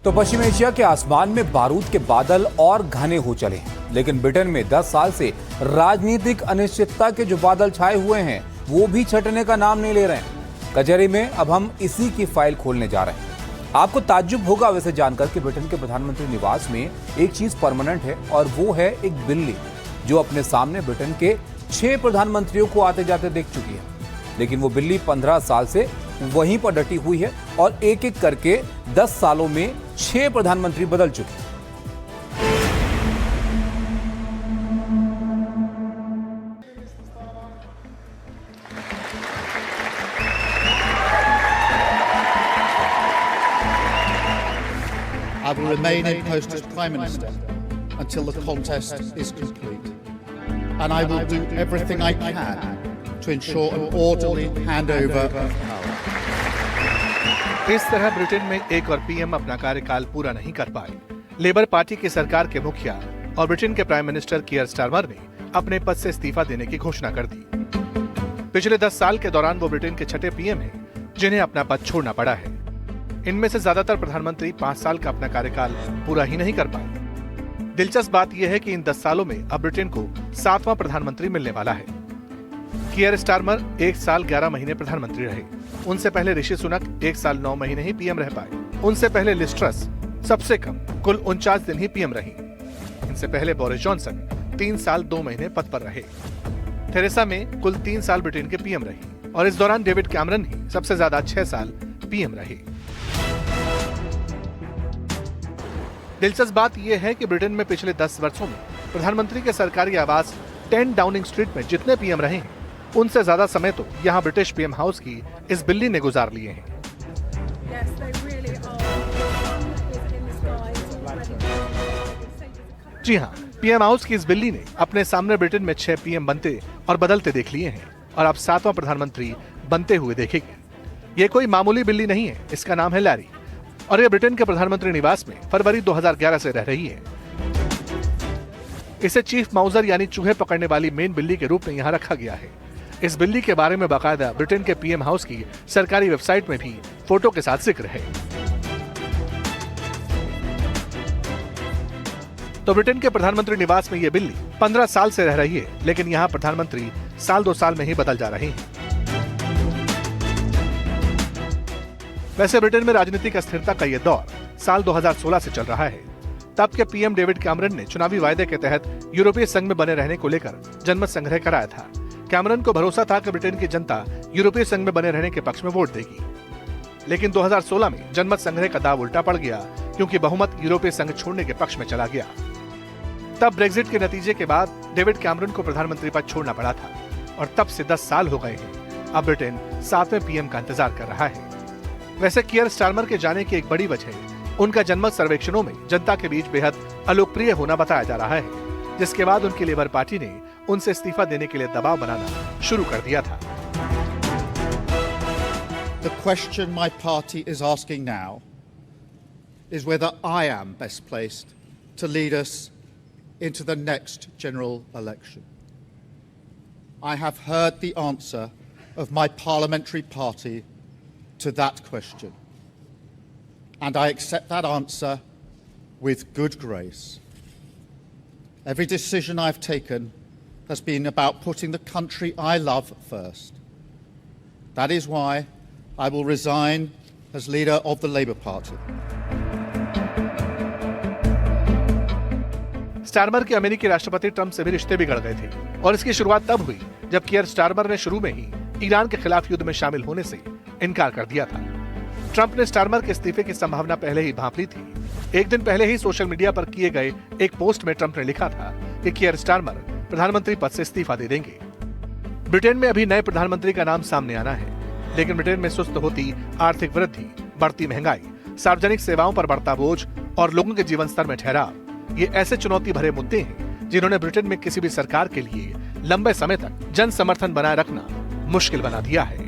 तो पश्चिम एशिया के आसमान में बारूद के बादल और घने हो चले हैं, लेकिन ब्रिटेन में 10 साल से राजनीतिक अनिश्चितता के जो बादल छाए हुए हैं वो भी छटने का नाम नहीं ले रहे हैं। कचहरी में अब हम इसी की फाइल खोलने जा रहे हैं। आपको ताज्जुब होगा वैसे जानकर कि ब्रिटेन के प्रधानमंत्री निवास में एक चीज परमानेंट है और वो है एक बिल्ली, जो अपने सामने ब्रिटेन के 6 प्रधानमंत्रियों को आते जाते देख चुकी है। लेकिन वो बिल्ली 15 साल से वहीं पर डटी हुई है और एक एक करके 10 सालों में 6 प्रधानमंत्री बदल चुके हैं। I will remain in post as Prime Minister until the contest is complete. And I will do everything I can to ensure an orderly handover of power. इस तरह ब्रिटेन में एक और पीएम अपना कार्यकाल पूरा नहीं कर पाए। लेबर पार्टी की सरकार के मुखिया और ब्रिटेन के प्राइम मिनिस्टर कियर स्टारमर ने अपने पद से इस्तीफा देने की घोषणा कर दी। पिछले 10 साल के दौरान वो ब्रिटेन के 6ठे पीएम हैं जिन्हें अपना पद छोड़ना पड़ा है। इनमें से ज्यादातर प्रधानमंत्री 5 साल का अपना कार्यकाल पूरा ही नहीं कर पाए। दिलचस्प बात यह है कि इन 10 सालों में अब ब्रिटेन को 7वां प्रधानमंत्री मिलने वाला है। कियर स्टारमर 1 साल 11 महीने प्रधानमंत्री रहे। उनसे पहले ऋषि सुनक 1 साल 9 महीने ही पीएम रह पाए। उनसे पहले लिज ट्रस सबसे कम कुल 49 दिन ही पीएम रही। इनसे पहले बोरिस जॉनसन 3 साल 2 महीने पद पर रहे। थेरेसा मे कुल 3 साल ब्रिटेन के पीएम रही और इस दौरान डेविड कैमरन ही सबसे ज्यादा 6 साल पीएम रहे। दिलचस्प बात यह है कि ब्रिटेन में पिछले 10 वर्षों में प्रधानमंत्री के सरकारी आवास 10 डाउनिंग स्ट्रीट में जितने पीएम रहे हैं उनसे ज्यादा समय तो यहाँ ब्रिटिश पीएम हाउस की इस बिल्ली ने गुजार लिए हैं। जी हाँ, पीएम हाउस की इस बिल्ली ने अपने सामने ब्रिटेन में 6 पीएम बनते और बदलते देख लिए हैं और अब 7वां प्रधानमंत्री बनते हुए देखेगी। ये कोई मामूली बिल्ली नहीं है, इसका नाम है लैरी और ये ब्रिटेन के प्रधानमंत्री निवास में फरवरी 2011 से रह रही है। इसे चीफ माउजर यानी चूहे पकड़ने वाली मेन बिल्ली के रूप में यहाँ रखा गया है। इस बिल्ली के बारे में बाकायदा ब्रिटेन के पीएम हाउस की सरकारी वेबसाइट में भी फोटो के साथ जिक्र है। तो ब्रिटेन के प्रधानमंत्री निवास में ये बिल्ली 15 साल से रह रही है, लेकिन यहाँ प्रधानमंत्री साल 2 साल में ही बदल जा रहे हैं। वैसे ब्रिटेन में राजनीतिक अस्थिरता का ये दौर साल 2016 से चल रहा है। तब के पीएम डेविड कैमरन ने चुनावी वायदे के तहत यूरोपीय संघ में बने रहने को लेकर जनमत संग्रह कराया था। कैमरन को भरोसा था कि ब्रिटेन की जनता यूरोपीय संघ में बने रहने के पक्ष में वोट देगी, लेकिन 2016 में जनमत संग्रह का दाव उल्टा पड़ गया क्योंकि बहुमत यूरोपीय संघ छोड़ने के पक्ष में चला गया। तब ब्रेक्जिट के नतीजे के बाद डेविड कैमरन को प्रधानमंत्री पद छोड़ना पड़ा था और तब से 10 साल हो गए हैं। अब ब्रिटेन 7वें पीएम का इंतजार कर रहा है। वैसे कियर स्टारमर के जाने की एक बड़ी वजह उनका जनमत सर्वेक्षणों में जनता के बीच बेहद अलोकप्रिय होना बताया जा रहा है, जिसके बाद उनकी लेबर पार्टी ने उनसे इस्तीफा देने के लिए दबाव बनाना शुरू कर दिया था। The question my party is asking now is whether I am best placed to lead us into the next general election. I have heard the answer of my parliamentary party to that question, and I accept that answer with good grace. Every decision I've taken has been about putting the country I love first. That is why I will resign as leader of the Labour Party. Starmer के अमेरिकी राष्ट्रपति Trump से भी रिश्ते बिगड़ गए थे और इसकी शुरुआत तब हुई जब कियर स्टारमर ने शुरू में ही ईरान के खिलाफ युद्ध में शामिल होने से इनकार कर दिया था। ट्रंप ने स्टारमर के इस्तीफे की संभावना पहले ही भांप ली थी। एक दिन पहले ही सोशल मीडिया पर किए गए एक पोस्ट में ट्रंप ने लिखा था कि कियर स्टारमर प्रधानमंत्री पद से इस्तीफा दे देंगे। ब्रिटेन में अभी नए प्रधानमंत्री का नाम सामने आना है, लेकिन ब्रिटेन में सुस्त होती आर्थिक वृद्धि, बढ़ती महंगाई, सार्वजनिक सेवाओं पर बढ़ता बोझ और लोगों के जीवन स्तर में ठहराव, ये ऐसे चुनौती भरे मुद्दे हैं जिन्होंने ब्रिटेन में किसी भी सरकार के लिए लंबे समय तक जन समर्थन बनाए रखना मुश्किल बना दिया है।